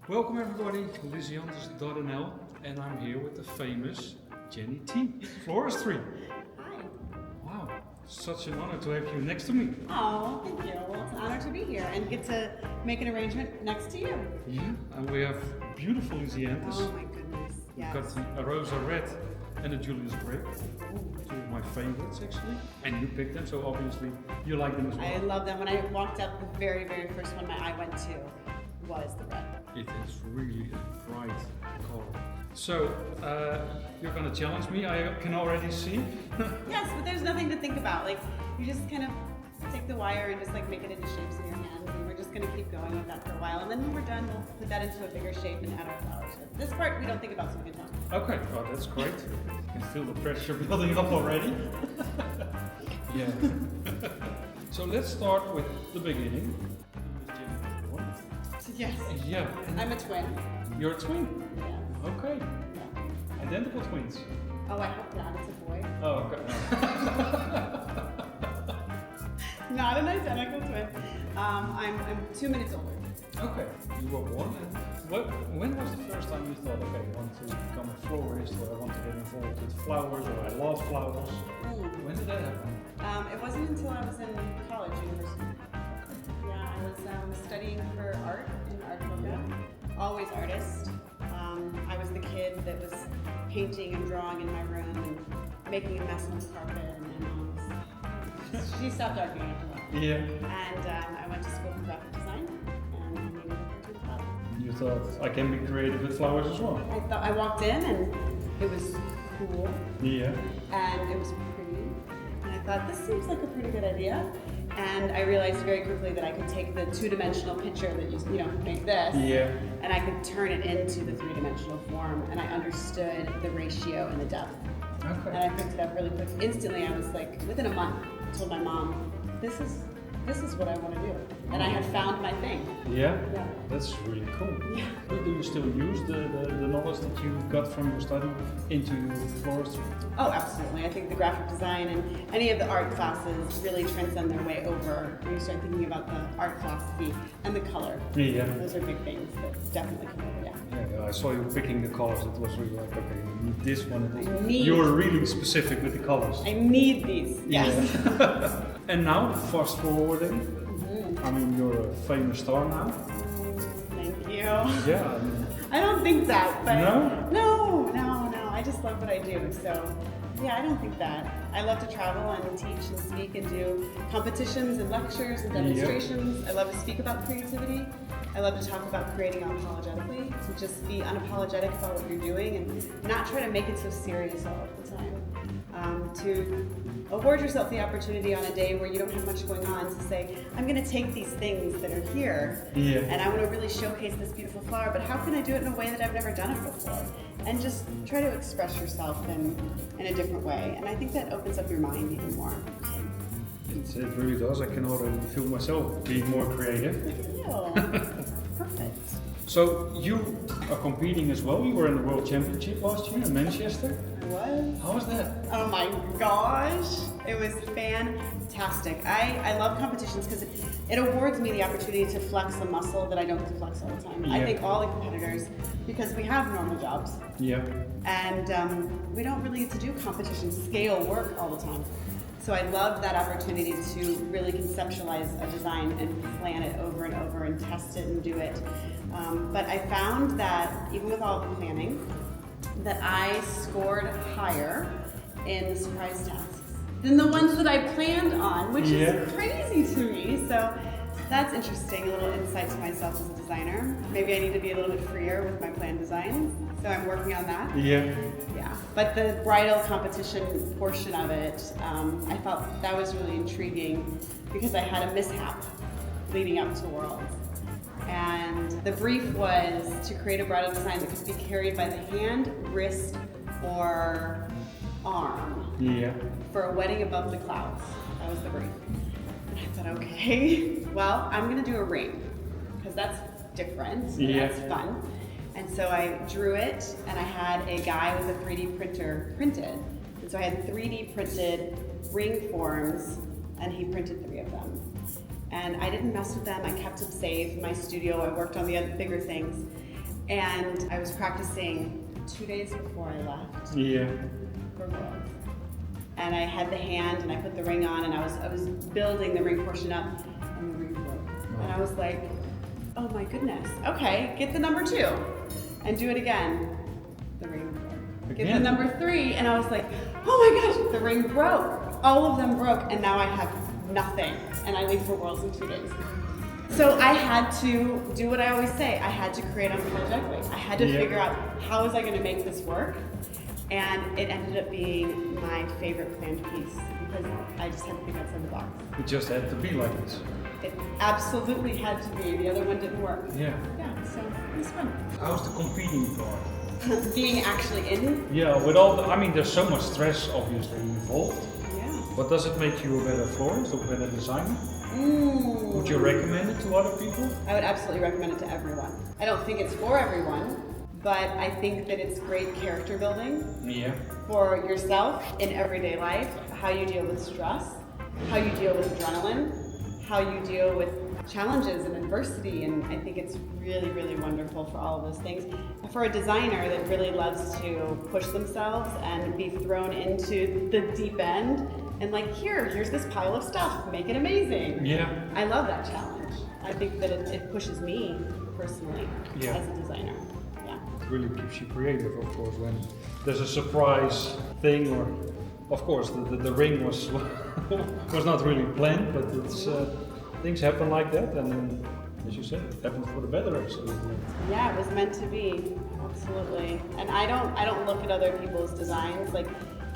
Welcome everybody to Lisianthus.nl, and I'm here with the famous Jenny T, floristry. Hi. Wow, such an honor to have you next to me. Oh, thank you. Well, it's an honor to be here and get to make an arrangement next to you. Yeah, and we have beautiful Lisianthus. Oh my goodness. Yes. We've got the Rosa Red and the Julius Grape, two of my favorites actually. And you picked them, so obviously you like them as well. I love them. When I walked up, the very, very first one my eye went to was the red. It is really a bright color. So, you're gonna challenge me, I can already see. Yes, but there's nothing to think about. Like, you just kind of take the wire and just like make it into shapes in your hands, and we're just gonna keep going with that for a while. And then when we're done, we'll put that into a bigger shape and add our flowers. This part we don't think about, so we can talk. Okay, oh, that's great. I can feel the pressure building up already. Yeah. So let's start with the beginning. Yes. Yeah. I'm a twin. You're a twin? Yes. Okay. Yeah. Identical twins? Oh, I hope not. It's a boy. Oh, okay. Not an identical twin. I'm 2 minutes older. Okay. You were born. And when was the first time you thought, okay, I want to become a florist, or I want to get involved with flowers, or I love flowers? When did that happen? It wasn't until I was in college, university. Yeah, I was studying for art in art program. Always artist. I was the kid that was painting and drawing in my room and making a mess on the carpet, and my mom she stopped arguing after that. Yeah. And I went to school for graphic design, and I named it to flower. You thought, I can be creative with flowers as well? I walked in and it was cool. Yeah. And it was pretty. And I thought, this seems like a pretty good idea. And I realized very quickly that I could take the two-dimensional picture that you know, make this, Yeah. and I could turn it into the three-dimensional form, and I understood the ratio and the depth. Okay. And I picked it up really quick. Instantly, I was like, within a month, I told my mom, this is what I want to do. And I had found my thing. Yeah? Yeah. That's really cool. Yeah. Do you still use the knowledge that you got from your study into floristry? Oh, absolutely. I think the graphic design and any of the art classes really transcend their way over when you start thinking about the art philosophy and the color. Yeah. Those are big things that definitely come over, yeah. Yeah, I saw you picking the colors. It was really like, okay, you need this one. need- You were really specific with the colors. I need these, yes. Yeah. And now, fast forwarding. I mean, you're a famous star now. Thank you. Yeah. I mean, I don't think that, but No? No. I just love what I do. So yeah, I don't think that. I love to travel and teach and speak and do competitions and lectures and demonstrations. I love to speak about creativity. I love to talk about creating unapologetically, to just be unapologetic about what you're doing and not try to make it so serious all the time. To award yourself the opportunity on a day where you don't have much going on to say, I'm going to take these things that are here and I want to really showcase this beautiful flower, but how can I do it in a way that I've never done it before? And just try to express yourself in a different way. And I think that opens up your mind even more. it really does. I can already feel myself being more creative. Perfect. So you are competing as well. You were in the World Championship last year in Manchester. I was. How was that? Oh my gosh, it was fantastic. I love competitions because it awards me the opportunity to flex a muscle that I don't get to flex all the time. I think all the competitors, because we have normal jobs, and we don't really get to do competition scale work all the time. So I love that opportunity to really conceptualize a design and plan it over and over and test it and do it. But I found that even with all the planning, that I scored higher in the surprise tasks than the ones that I planned on, which is crazy to me. So that's interesting, a little insight to myself as a designer. Maybe I need to be a little bit freer with my planned designs, so I'm working on that. Yeah. But the bridal competition portion of it, I thought that was really intriguing because I had a mishap leading up to Worlds. And the brief was to create a bridal design that could be carried by the hand, wrist, or arm for a wedding above the clouds. That was the brief. And I thought, okay, well, I'm gonna do a ring because that's different and that's fun. And so I drew it, and I had a guy with a 3D printer printed. And so I had 3D printed ring forms, and he printed 3 of them. And I didn't mess with them. I kept them safe in my studio. I worked on the other bigger things. And I was practicing 2 days before I left. Yeah. For Worlds. And I had the hand and I put the ring on and I was building the ring portion up and the ring broke. And I was like, oh my goodness. Okay, get the number 2 and do it again. The ring broke. Get the number 3 and I was like, oh my gosh, the ring broke. All of them broke and now I have nothing. And I leave for Worlds in 2 days. So I had to do what I always say. I had to create unapologetically. I had to figure out how was I going to make this work. And it ended up being my favorite planned piece because I just had to think outside the box. It just had to be like this. It absolutely had to be. The other one didn't work. Yeah. Yeah, so it was fun. How's the competing part? Being actually in? Yeah, with all the, I mean, there's so much stress obviously involved. Yeah. But does it make you a better florist or better designer? Would you recommend it to other people? I would absolutely recommend it to everyone. I don't think it's for everyone, but I think that it's great character building for yourself in everyday life, how you deal with stress, how you deal with adrenaline, how you deal with challenges and adversity, and I think it's really, really wonderful for all of those things. For a designer that really loves to push themselves and be thrown into the deep end, and like, here's this pile of stuff, make it amazing. Yeah. I love that challenge. I think that it pushes me personally as a designer. Yeah. It really keeps you creative, of course, when there's a surprise thing, or of course the ring was was not really planned, but it's things happen like that, and then, as you said, it happened for the better. Absolutely. Yeah, it was meant to be. Absolutely. And I don't look at other people's designs like.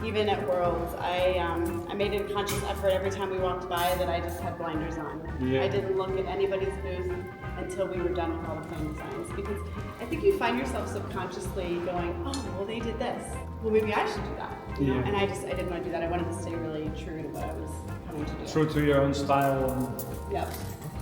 Even at Worlds, I made a conscious effort every time we walked by that I just had blinders on. Yeah. I didn't look at anybody's booth until we were done with all the plan designs, because I think you find yourself subconsciously going, oh, well, they did this. Well, maybe I should do that. You know? And I didn't want to do that. I wanted to stay really true to what I was coming to do. True to your own style. Yep.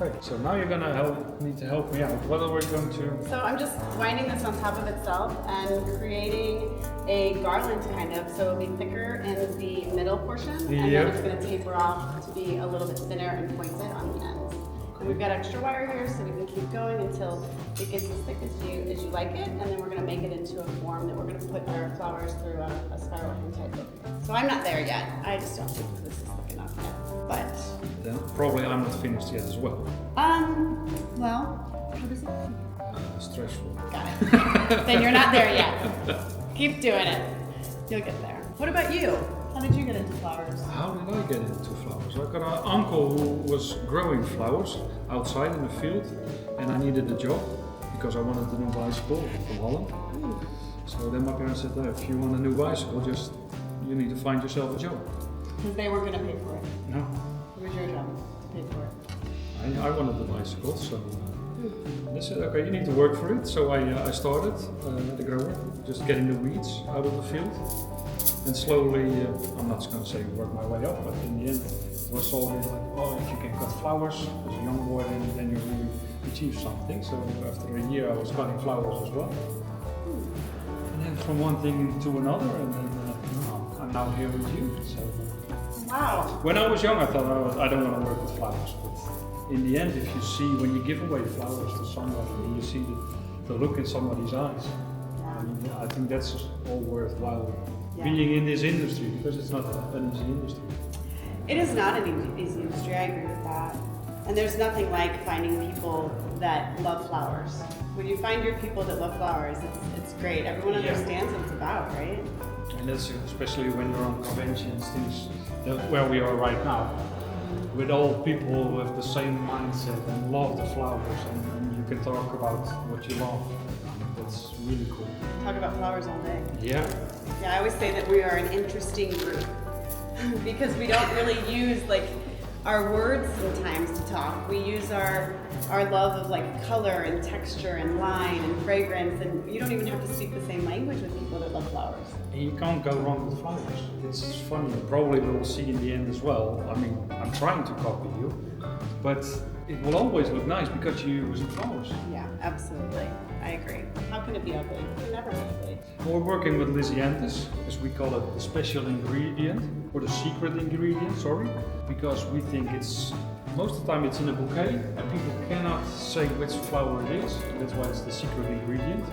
Okay, so now you're gonna need to help me out. What are we going to? So I'm just winding this on top of itself and creating a garland kind of, so it'll be thicker in the middle portion, and then it's going to taper off to be a little bit thinner and pointed on the ends. And we've got extra wire here, so we can keep going until it gets as thick as you like it, and then we're going to make it into a form that we're going to put our flowers through a spiral hand type look. So I'm not there yet. I just don't think this is thick enough yet. But then probably I'm not finished yet as well. Well, how does it feel? Stressful. Got it. Then you're not there yet. Keep doing it. You'll get there. What about you? How did you get into flowers? How did I get into flowers? I got an uncle who was growing flowers outside in the field, and I needed a job because I wanted a new bicycle from Holland. So then my parents said, if you want a new bicycle, you need to find yourself a job. Because they weren't going to pay for it. No. It was your job to pay for it. I wanted the bicycle, so they said, okay, you need to work for it. So I started the grower, just getting the weeds out of the field. And slowly, I'm not going to say work my way up, but in the end, it was always like, oh, if you can cut flowers as a young boy, then you really achieve something. So after a year, I was cutting flowers as well. And then from one thing to another, and then I'm now here with you. So. Wow. When I was young, I thought I don't want to work with flowers, but in the end, if you see when you give away flowers to somebody and you see the look in somebody's eyes, I think that's all worthwhile being in this industry, because it's not an easy industry. It is not an easy industry, I agree with that. And there's nothing like finding people that love flowers. When you find your people that love flowers, it's great. Everyone understands what it's about, right? And that's especially when you're on conventions, things where we are right now, with all people with the same mindset and love the flowers, and you can talk about what you love. That's really cool. Talk about flowers all day. Yeah. Yeah, I always say that we are an interesting group because we don't really use like our words sometimes to talk. We use our love of like color and texture and line and fragrance, and you don't even have to speak the same language with people that love flowers. And you can't go wrong with flowers. It's funny, probably we'll see in the end as well. I mean, I'm trying to copy you, but it will always look nice because you use flowers. Yeah, absolutely. I agree. How can it be ugly? It can never be ugly. We're working with Lisianthus, as we call it, the special ingredient, or the secret ingredient, sorry, because we think it's, most of the time it's in a bouquet, and people cannot say which flower it is, and that's why it's the secret ingredient.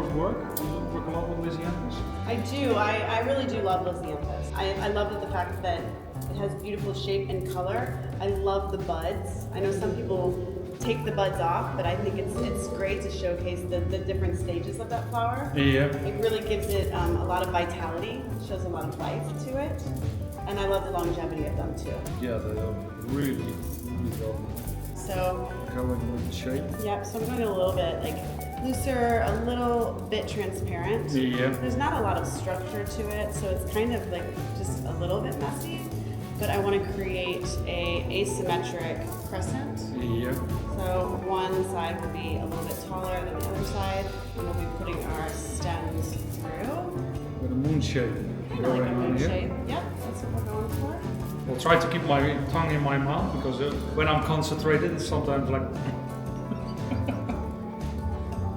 your work? Do you work a lot with Lisianthus? I do. I really do love Lisianthus. I love the fact that it has beautiful shape and color. I love the buds. I know some people take the buds off, but I think it's great to showcase the different stages of that flower. Yeah. It really gives it a lot of vitality, shows a lot of life to it, and I love the longevity of them too. Yeah, they're really well So, going with the shape. yep, so I'm going a little bit like looser, a little bit transparent. Yeah. There's not a lot of structure to it, so it's kind of like just a little bit messy, but I want to create a asymmetric crescent. Yeah. So one side will be a little bit taller than the other side, and we'll be putting our stems through. With a moon shape. Kind of like a moon shape. Yep, that's what we're going for. I'll try to keep my tongue in my mouth because when I'm concentrated, it's sometimes like.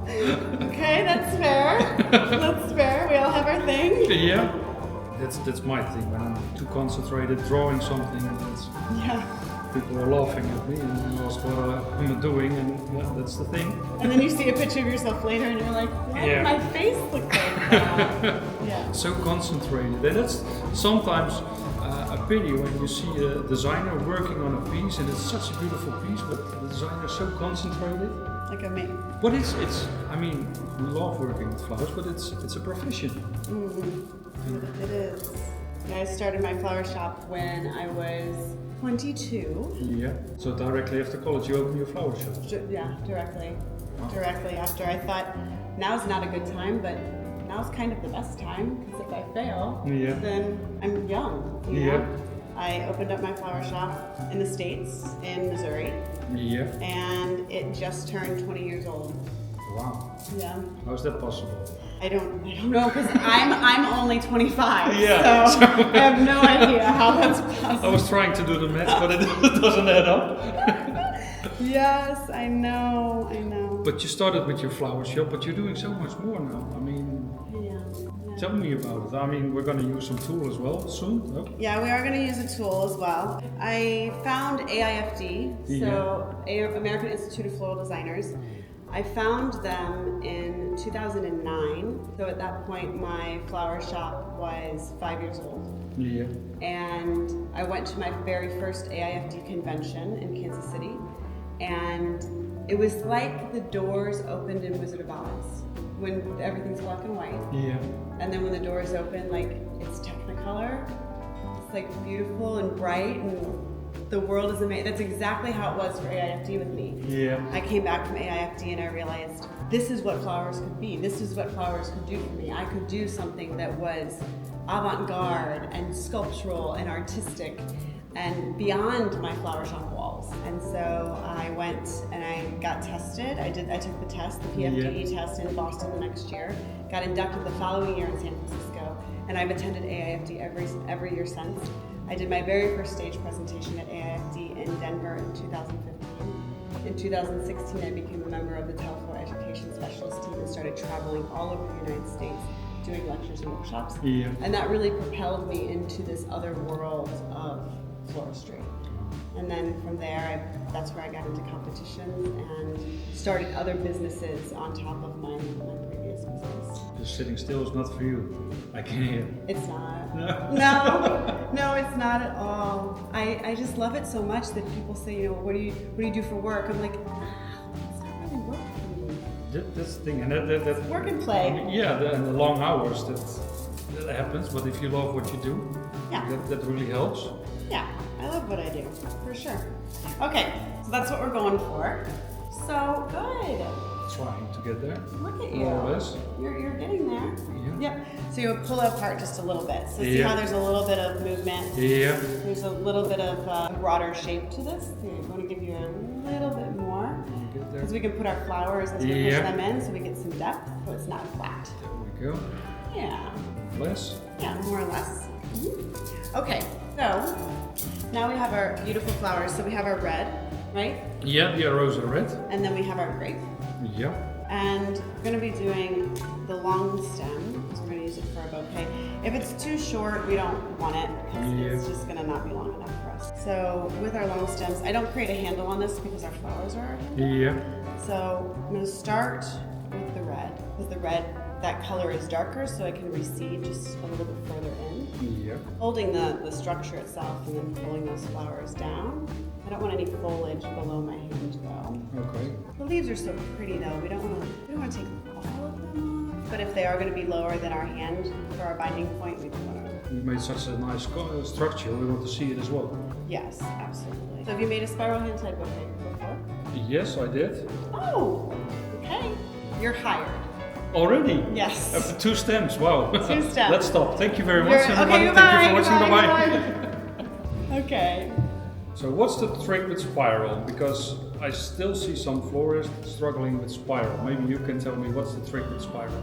Okay, that's fair. That's fair. We all have our thing. Yeah. That's my thing. When I'm too concentrated drawing something, Yeah. people are laughing at me and ask what I'm doing, and yeah, that's the thing. And then you see a picture of yourself later, and you're like, "Why did my face look like that?" Yeah. So concentrated, and that's sometimes a pity when you see a designer working on a piece, and it's such a beautiful piece, but the designer is so concentrated. Like a me. But it's. I mean, we love working with flowers, but it's a profession. It is. I started my flower shop when I was 22. Yeah. So directly after college, you open your flower shop. Yeah, directly. Directly after. I thought now's not a good time, but now's kind of the best time because if I fail, Yeah. then I'm young. You Yeah. know? I opened up my flower shop in the States, in Missouri, Yeah. and it just turned 20 years old. Wow. Yeah. How is that possible? I don't know because I'm only 25. Yeah. So I have no idea how that's possible. I was trying to do the math, but it doesn't add up. Yes, I know. But you started with your flower shop, but you're doing so much more now. I mean, Yeah. tell me about it. I mean, we're going to use some tool as well soon. No? Yeah, we are going to use a tool as well. I found AIFD, so American Institute of Floral Designers. I found them in 2009. So at that point, my flower shop was 5 years old. Yeah. And I went to my very first AIFD convention in Kansas City. And it was like the doors opened in Wizard of Oz, when everything's black and white. Yeah. And then when the doors open, like it's Technicolor. It's like beautiful and bright, and the world is amazing. That's exactly how it was for AIFD with me. Yeah. I came back from AIFD and I realized this is what flowers could be. This is what flowers could do for me. I could do something that was avant-garde and sculptural and artistic and beyond my flower shop walls. And so I went and I got tested. I took the test, the PFCI test in Boston the next year, got inducted the following year in San Francisco, and I've attended AIFD every year since. I did my very first stage presentation at AIFD in Denver in 2015. In 2016, I became a member of the Telfloor Education Specialist team and started traveling all over the United States doing lectures and workshops. Yeah. And that really propelled me into this other world of floristry. And then from there, that's where I got into competitions and started other businesses on top of my previous business. Just sitting still is not for you. I can hear. It's not. No, it's not at all. I just love it so much that people say, you know, what do you do for work? I'm like, it's not really work for me. That's the thing, and that Work and play. Yeah, and the long hours that happens. But if you love what you do, Yeah. that really helps. Yeah, I love what I do, for sure. Okay, so that's what we're going for. So good. Trying to get there. Look at you. More or less. You're getting there. Yeah. Yep. So you'll pull it apart just a little bit. So see how there's a little bit of movement. Yeah. There's a little bit of broader shape to this. So I'm going to give you a little bit more. Get there. Because we can put our flowers as we push them in so we get some depth so it's not flat. There we go. Yeah. Less. Yeah, more or less. Okay, so now we have our beautiful flowers. So we have our red, right? Yeah, the rose are red. And then we have our grape. Yeah. And we're going to be doing the long stem, so we're going to use it for a bouquet. If it's too short, we don't want it because it's just going to not be long enough for us. So with our long stems, I don't create a handle on this because our flowers are our handle. Yeah. So I'm going to start with the red. because the red, that color is darker, so I can recede just a little bit further in. Yeah. Holding the structure itself and then pulling those flowers down. I don't want any foliage below my hand though. Okay. The leaves are so pretty though. We don't want to take all of them off. But if they are going to be lower than our hand for our binding point, we don't want to. You made such a nice structure. We want to see it as well. Yes, absolutely. So have you made a spiral hand type bouquet before? Yes, I did. Oh, okay. You're hired. Already? Yes. After 2 stems. Wow. 2 stems. Let's stop. Thank you very much, everybody. Okay, Thank goodbye, you for watching. goodbye. Okay. So what's the trick with spiral? Because I still see some florists struggling with spiral. Maybe you can tell me what's the trick with spiral?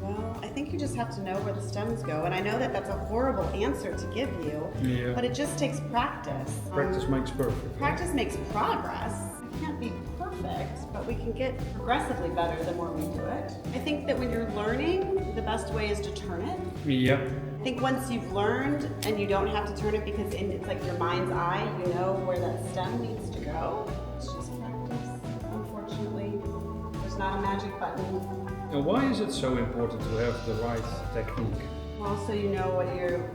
Well, I think you just have to know where the stems go. And I know that that's a horrible answer to give you, but it just takes practice. Practice makes perfect. Practice makes progress. It can't be perfect, but we can get progressively better the more we do it. I think that when you're learning, the best way is to turn it. Yeah. I think once you've learned and you don't have to turn it because it's like your mind's eye, you know where that stem needs to go. It's just practice. Unfortunately, there's not a magic button. And why is it so important to have the right technique? Well, so you know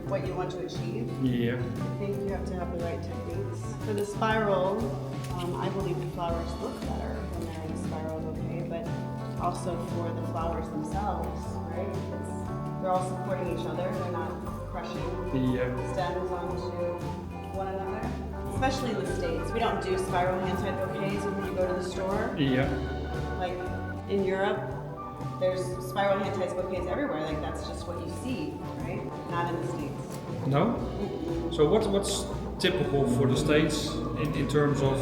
what you want to achieve. Yeah. I think you have to have the right techniques. For the spiral, I believe the flowers look better when they're in a spiral bouquet, but also for the flowers themselves, right? They're all supporting each other. They're not crushing stems onto one another. Especially in the States. We don't do spiral hand-tied bouquets when you go to the store. Yeah. Like in Europe, there's spiral hand-tied bouquets everywhere. Like that's just what you see, right? Not in the States. No? So what's typical for the States in terms of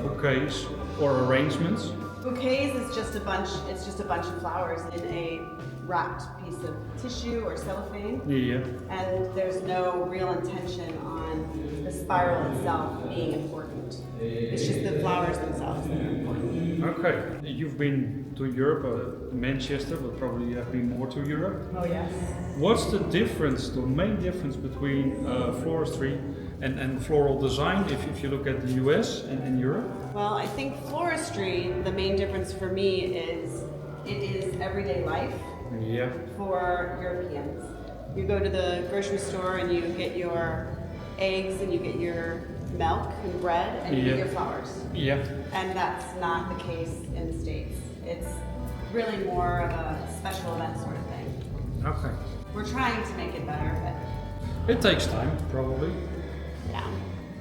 bouquets or arrangements? Bouquets is just a bunch. It's just a bunch of flowers in a wrapped piece of tissue or cellophane. Yeah. And there's no real intention on the spiral itself being important. It's just the flowers themselves that are important. Okay. You've been to Europe, Manchester, but probably you have been more to Europe. Oh yes. What's the difference, the main difference between floristry and floral design if you look at the US and Europe? Well, I think floristry, the main difference for me is it is everyday life. Yeah. For Europeans. You go to the grocery store and you get your eggs and you get your milk and bread and you get your flowers. Yeah. And that's not the case in the States. It's really more of a special event sort of thing. Okay. We're trying to make it better, but it takes time, probably. yeah.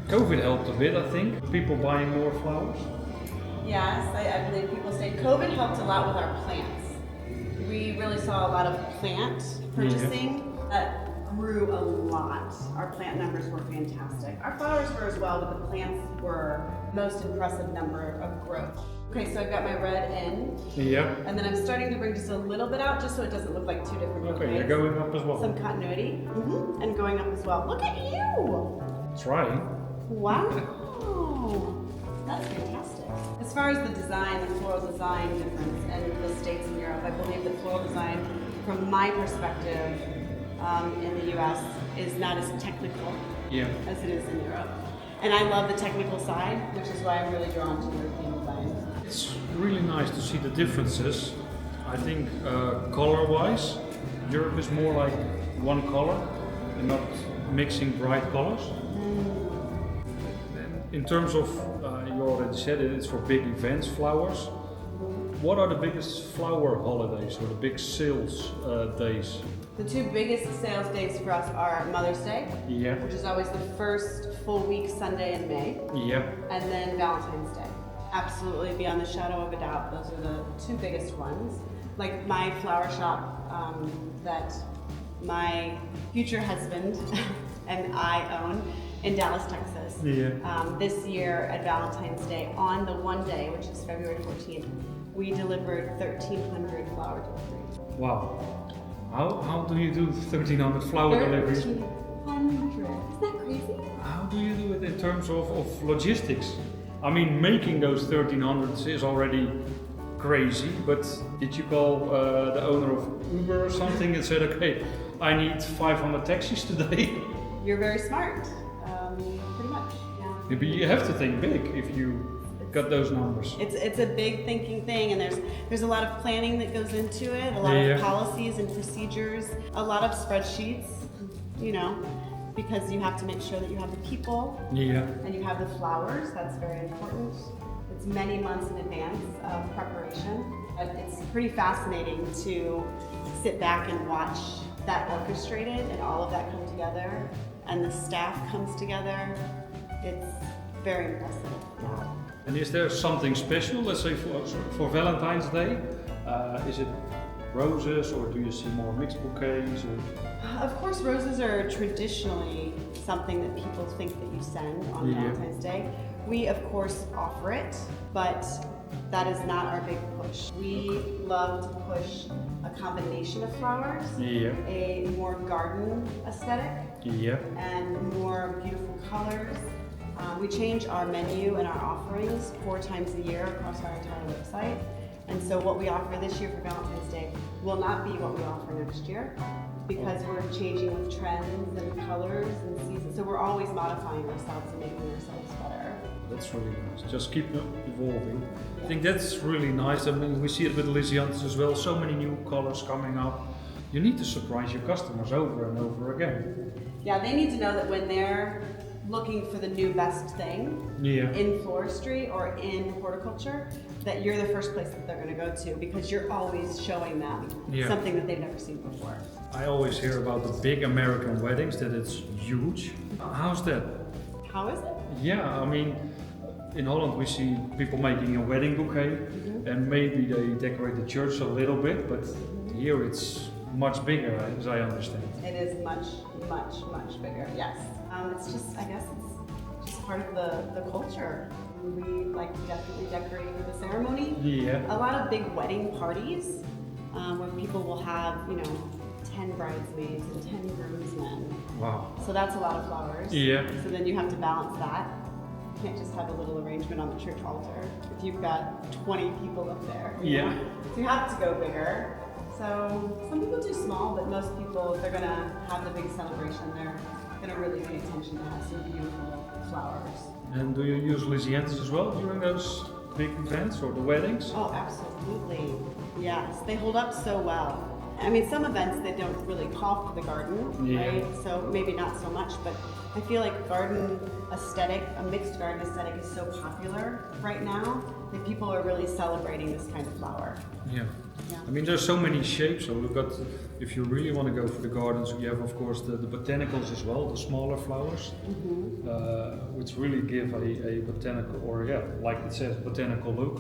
COVID helped a bit, I think. People buying more flowers. Yes, I believe people say COVID helped a lot with our plants. We really saw a lot of plant purchasing that grew a lot. Our plant numbers were fantastic. Our flowers were as well, but the plants were the most impressive number of growth. Okay, so I've got my red in. Yeah. And then I'm starting to bring just a little bit out just so it doesn't look like 2 different bouquets. Okay, you're going up as well. Some continuity. And going up as well. Look at you! Trying. Wow! That's fantastic. As far as the design, the floral design difference in the States and Europe, I believe the floral design, from my perspective, in the US, is not as technical as it is in Europe. And I love the technical side, which is why I'm really drawn to European design. It's really nice to see the differences. I think color-wise, Europe is more like one color and not mixing bright colors. In terms of, you already said it, it's for big events, flowers. What are the biggest flower holidays or the big sales days? The 2 biggest sales days for us are Mother's Day, which is always the first full week Sunday in May, and then Valentine's Day. Absolutely, beyond the shadow of a doubt, those are the 2 biggest ones. Like my flower shop that my future husband and I own in Dallas, Texas. This year at Valentine's Day, on the one day, which is February 14th, we delivered 1,300 flower deliveries. Wow. How do you do 1,300 flower deliveries? 1,300. Isn't that crazy? How do you do it in terms of logistics? I mean, making those 1,300 is already crazy, but did you call the owner of Uber or something and said, okay, I need 500 taxis today? You're very smart. Pretty much, yeah. But you have to think big if you got those numbers. It's a big thinking thing, and there's a lot of planning that goes into it, a lot of policies and procedures, a lot of spreadsheets, you know, because you have to make sure that you have the people and you have the flowers. That's very important. It's many months in advance of preparation. It's pretty fascinating to sit back and watch that orchestrated and all of that come together, and the staff comes together. It's very impressive. Yeah. And is there something special, let's say for Valentine's Day? Is it roses, or do you see more mixed bouquets? Or? Of course, roses are traditionally something that people think that you send on Valentine's Day. We, of course, offer it, but that is not our big push. We love to push a combination of flowers, a more garden aesthetic, and more beautiful colors. We change our menu and our offerings 4 times a year across our entire website. And so what we offer this year for Valentine's Day will not be what we offer next year, because we're changing with trends and colors and seasons. So we're always modifying ourselves and making ourselves better. That's really nice. Just keep evolving. I think that's really nice. I mean, we see it with Lisianthus as well. So many new colors coming up. You need to surprise your customers over and over again. Yeah, they need to know that when they're looking for the new best thing in floristry or in horticulture, that you're the first place that they're going to go to, because you're always showing them something that they've never seen before. I always hear about the big American weddings, that it's huge. How's that? How is it? Yeah, I mean, in Holland we see people making a wedding bouquet, and maybe they decorate the church a little bit, but here it's much bigger, as I understand. It is much, much, much bigger, yes. It's just, I guess it's just part of the culture. We like to definitely decorate for the ceremony. A lot of big wedding parties where people will have, 10 bridesmaids and 10 groomsmen. Wow. So that's a lot of flowers. So then you have to balance that. You can't just have a little arrangement on the church altar if you've got 20 people up there. So you have to go bigger. So some people do small, but most people, if they're gonna have the big celebration, they're gonna really pay attention to have some beautiful flowers. And do you use Lisianthus as well during those big events or the weddings? Oh, absolutely. Yes, they hold up so well. I mean, some events they don't really call for the garden, right? So maybe not so much, but I feel like garden aesthetic, a mixed garden aesthetic, is so popular right now that people are really celebrating this kind of flower. I mean, there's so many shapes. So we've got, if you really want to go for the gardens, you have, of course, the botanicals as well, the smaller flowers, which really give a botanical, or like it says, botanical look.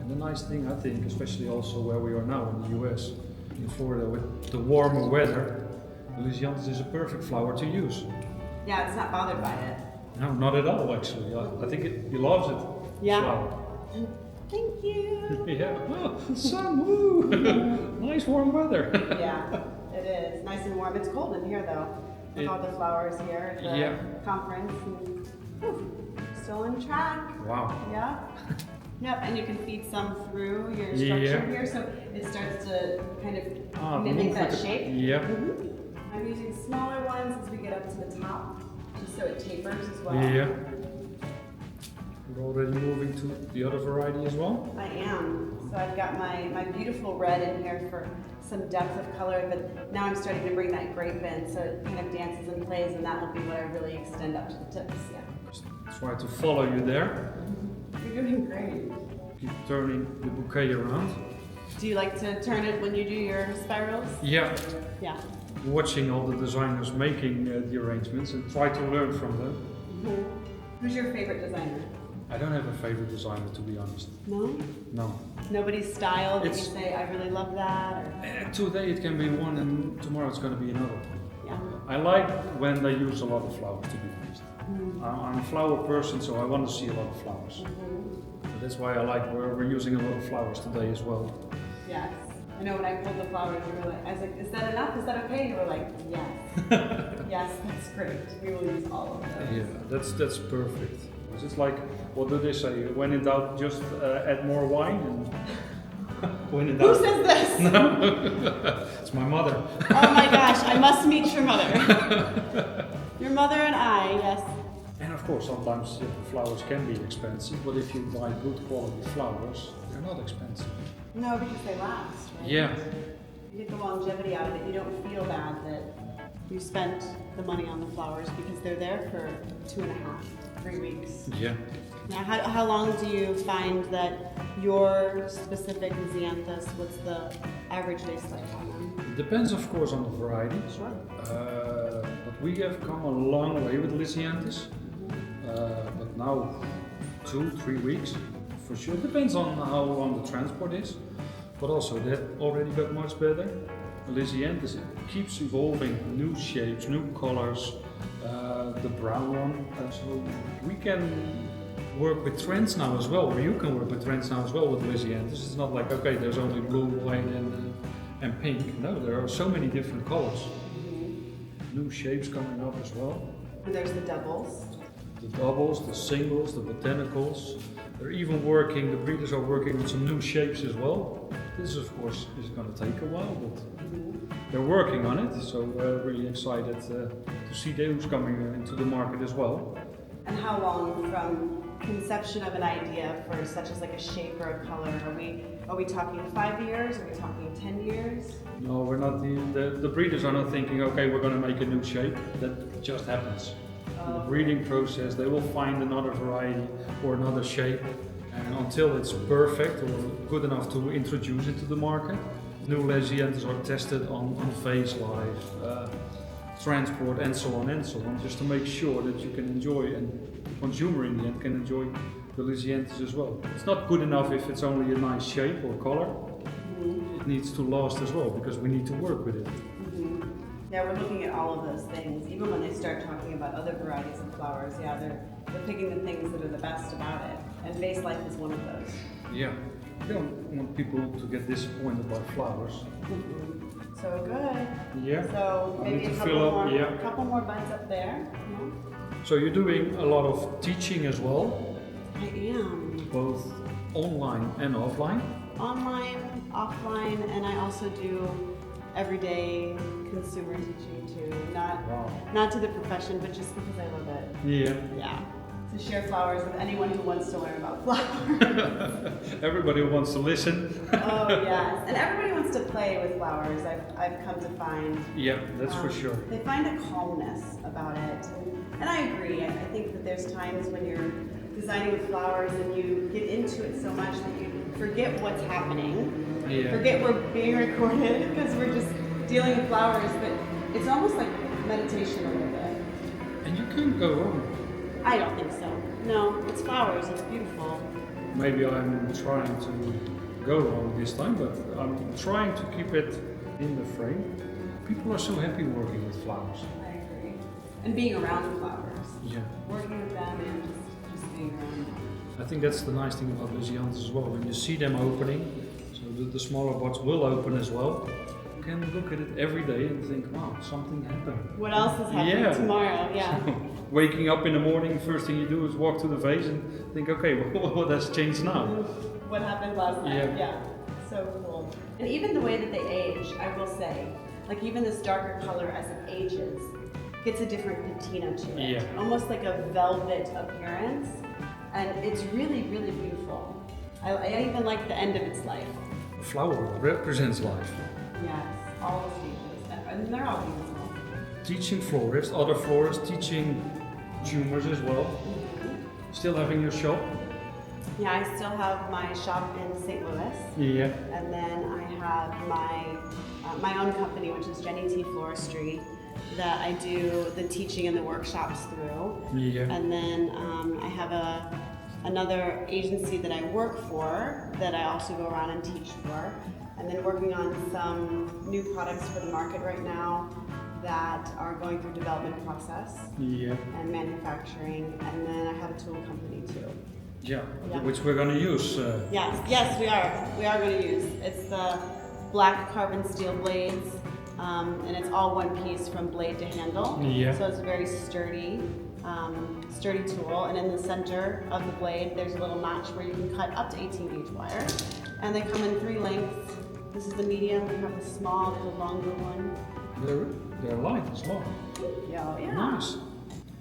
And the nice thing, I think, especially also where we are now in the US, in Florida, with the warmer weather, Lisianthus is a perfect flower to use. Yeah, it's not bothered by it. No, not at all, actually. I think he loves it. Flower. Thank you. Oh, sun, woo! Nice warm weather. Yeah, it is. Nice and warm. It's cold in here though, with all the flowers here at the conference. And, still on track. Wow. Yeah. Yep, and you can feed some through your structure here, so it starts to kind of mimic that shape. I'm using smaller ones as we get up to the top, just so it tapers as well. You're already moving to the other variety as well? I am. So I've got my beautiful red in here for some depth of color, but now I'm starting to bring that grape in, so it kind of dances and plays, and that will be where I really extend up to the tips. Just try to follow you there. You're doing great. Keep turning the bouquet around. Do you like to turn it when you do your spirals? Yeah. Watching all the designers making the arrangements and try to learn from them. Who's your favorite designer? I don't have a favorite designer, to be honest. No? No. Nobody's style that you say, I really love that? Or? Today it can be one and tomorrow it's going to be another. I like when they use a lot of flowers, to be honest. I'm a flower person, so I want to see a lot of flowers. So that's why I like we're using a lot of flowers today as well. Yes. I know when I pulled the flowers, you were like, I was like, is that enough? Is that okay? You were like, yes. Yes, that's great. We will use all of those. Yeah, that's perfect. It's like, what do they say? When in doubt, just add more wine. And when in doubt. Who says this? No. It's my mother. Oh my gosh, I must meet your mother. Your mother and I, yes. And of course, sometimes flowers can be expensive, but if you buy good quality flowers, they're not expensive. No, because they last, right? Yeah. You get the longevity out of it. You don't feel bad that you spent the money on the flowers because they're there for 2.5, 3 weeks. Yeah. Now, how long do you find that your specific Lisianthus, what's the average vase life on them? It depends, of course, on the variety. Sure. But we have come a long way with Lisianthus. But now, 2-3 weeks, for sure. Depends on how long the transport is. But also, that already got much better. Lisianthus keeps evolving, new shapes, new colors. The brown one, so we can work with trends now as well, or you can work with trends now as well with Lisianthus. It's not like, okay, there's only blue, white and pink. No, there are so many different colors. New shapes coming up as well. And there's the doubles. The doubles, the singles, the botanicals. They're even working, the breeders are working on some new shapes as well. This, of course, is going to take a while, but they're working on it. So we're really excited to see those coming into the market as well. And how long from conception of an idea for such as like a shape or a color? Are we talking 5 years? Are we talking 10 years? No, we're not. The breeders are not thinking, okay, we're going to make a new shape. That just happens. In the breeding process, they will find another variety or another shape, and until it's perfect or good enough to introduce into the market, new Lisianthus are tested on vase life, transport, and so on, just to make sure that you can enjoy, and the consumer in the end can enjoy the Lisianthus as well. It's not good enough if it's only a nice shape or color. It needs to last as well, because we need to work with it. Yeah, we're looking at all of those things. Even when they start talking about other varieties of flowers, yeah, they're picking the things that are the best about it. And vase life is one of those. Yeah, we don't want people to get disappointed by flowers. So good. Yeah. So I maybe need a to fill up, couple more buds up there. So you're doing a lot of teaching as well? I am. Both online and offline? Online, offline, and I also do everyday consumer teaching too. Not to the profession, but just because I love it. Yeah. Yeah. To share flowers with anyone who wants to learn about flowers. Everybody wants to listen. Oh yes, and everybody wants to play with flowers. I've come to find. Yeah, that's for sure. They find a calmness about it, and I agree. I think that there's times when you're designing with flowers and you get into it so much that you forget what's happening. Yeah. Forget we're being recorded because we're just dealing with flowers. But it's almost like meditation a little bit. And you can go wrong. I don't think so. No, it's flowers. It's beautiful. Maybe I'm trying to go wrong this time, but I'm trying to keep it in the frame. People are so happy working with flowers. I agree. And being around flowers. Yeah. Working with them and just being around them. I think that's the nice thing about Lisianthus as well. When you see them opening, so the smaller buds will open as well. You can look at it every day and think, wow, something happened. What else is happening tomorrow? Yeah. Waking up in the morning, first thing you do is walk to the vase and think, okay, what has changed now? What happened last night? Yeah. So cool. And even the way that they age, I will say, like even this darker color as it ages, gets a different patina to it. Yeah. Almost like a velvet appearance. And it's really, really beautiful. I even like the end of its life. A flower represents life. Yes, all the stages. And they're all beautiful. Teaching florists, other florists, teaching tumors as well. Still having your shop? Yeah, I still have my shop in St. Louis. Yeah. And then I have my own company, which is Jenny Floristry, that I do the teaching and the workshops through. Yeah. And then I have another agency that I work for that I also go around and teach for. And then working on some new products for the market right now that are going through development process and manufacturing. And then I have a tool company too. Yeah, which we're going to use. Yes, we are. We are going to use. It's the black carbon steel blades, and it's all one piece from blade to handle. Yeah. So it's a very sturdy tool. And in the center of the blade, there's a little notch where you can cut up to 18 gauge wire. And they come in 3 lengths. This is the medium. We have the small, there's a longer one. They're light as well. Yeah. Nice.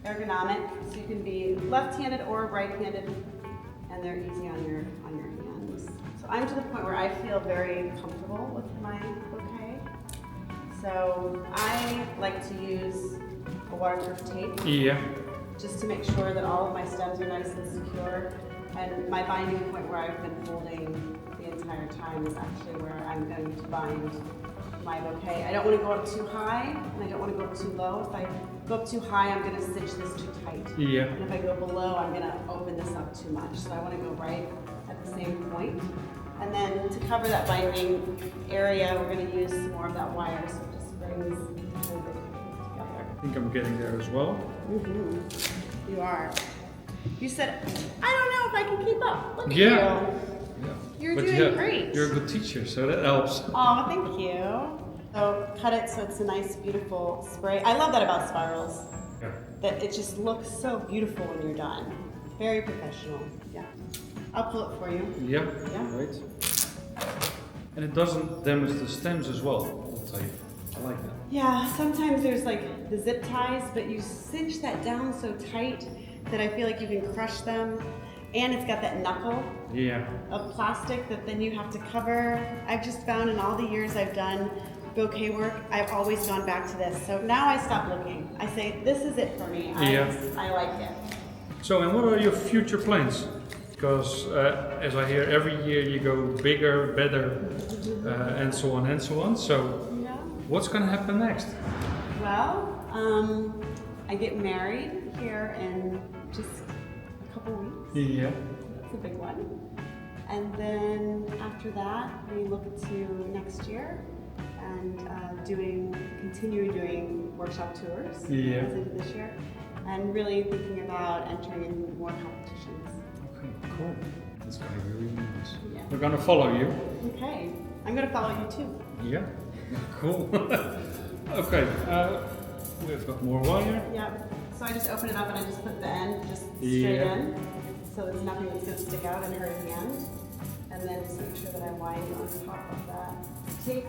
ergonomic, so you can be left-handed or right-handed, and they're easy on your hands. So I'm to the point where I feel very comfortable with my bouquet. So I like to use a waterproof tape. Yeah. Just to make sure that all of my stems are nice and secure. And my binding point where I've been holding the entire time is actually where I'm going to bind my bouquet. I don't want to go up too high, and I don't want to go up too low. If I go up too high, I'm going to stitch this too tight. Yeah. And if I go below, I'm going to open this up too much. So I want to go right at the same point. And then to cover that binding area, we're going to use some more of that wire, so it just brings the whole bouquet together. I think I'm getting there as well. Mm-hmm. You are. You said, I don't know if I can keep up. Look at you. Yeah. You're But doing great. You're a good teacher, so that helps. Oh, thank you. So cut it so it's a nice, beautiful spray. I love that about spirals. Yeah. That it just looks so beautiful when you're done. Very professional. Yeah. I'll pull it for you. Yeah. Yeah. Right. And it doesn't damage the stems as well. I'll tell you. I like that. Yeah. Sometimes there's like the zip ties, but you cinch that down so tight that I feel like you can crush them. And it's got that knuckle of plastic that then you have to cover. I've just found in all the years I've done bouquet work, I've always gone back to this. So now I stop looking. I say, this is it for me. I like it. So, and what are your future plans? Because as I hear, every year you go bigger, better, and so on and so on. So, what's going to happen next? Well, I get married here in just a couple weeks. Yeah. That's a big one. And then after that, we look to next year and continue doing workshop tours into this year, and really thinking about entering in more competitions. Okay, cool. That's going to be really nice. Yeah. We're going to follow you. Okay. I'm going to follow you too. Yeah. Cool. Okay. We've got more wire. Yep. So I just open it up and I just put the end just straight in. So there's nothing that's going to stick out and hurt at the end. And then just make sure that I wind on top of that tape.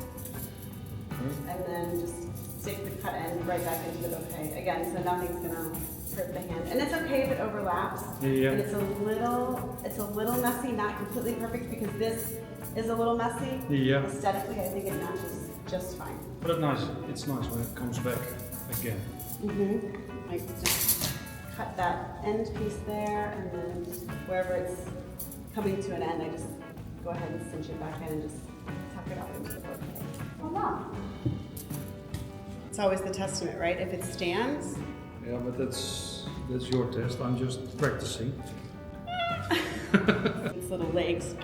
And then just stick the cut end right back into the bouquet. Again, so nothing's going to hurt the hand. And it's okay if it overlaps. Yeah. And it's a little messy, not completely perfect, because this is a little messy. Yeah. Aesthetically, I think it matches just fine. But it's nice when it comes back again. Mm-hmm. I just cut that end piece there, and then wherever it's coming to an end, I just go ahead and cinch it back in and just tuck it up into the bouquet. Voila! It's always the testament, right? If it stands. Yeah, but that's your test. I'm just practicing. These little legs.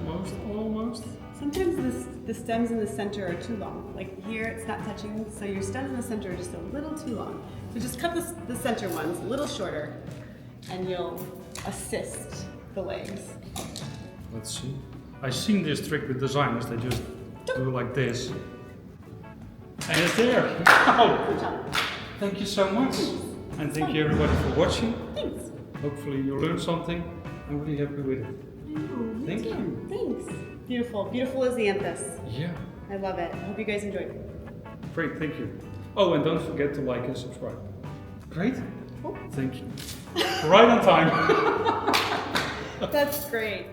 Almost. Sometimes the stems in the center are too long. Like here, it's not touching, so your stems in the center are just a little too long. So just cut the center ones a little shorter, and you'll assist the legs. Let's see. I've seen this trick with designers. They just do like this. And it's there. Wow. Good job. Thank you so much. And thank you everybody for watching. Thanks. Hopefully you learned something. I'm really happy with it. I know, Thank you. Thanks. Beautiful. Beautiful Lisianthus. Yeah. I love it. I hope you guys enjoyed. Great, thank you. Oh, and don't forget to like and subscribe. Great. Oh. Thank you. Right on time. That's great.